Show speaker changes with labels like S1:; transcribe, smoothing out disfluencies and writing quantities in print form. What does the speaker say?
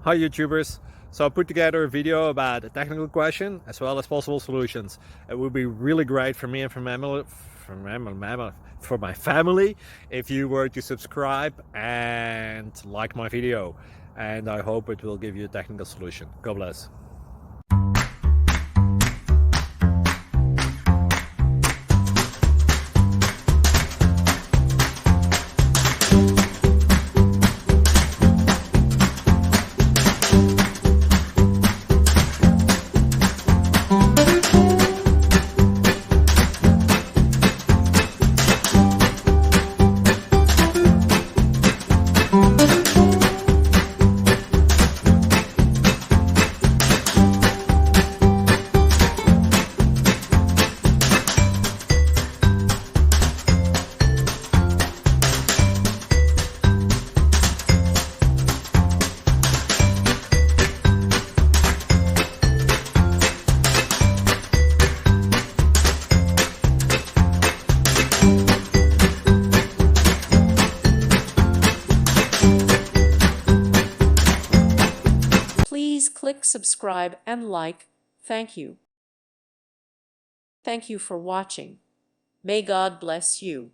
S1: Hi YouTubers! So I put together a video about a technical question as well as possible solutions. It would be really great for me and for my family if you were to subscribe and like my video, and I hope it will give you a technical solution. God bless.
S2: Please click subscribe and like. Thank you. Thank you for watching. May God bless you.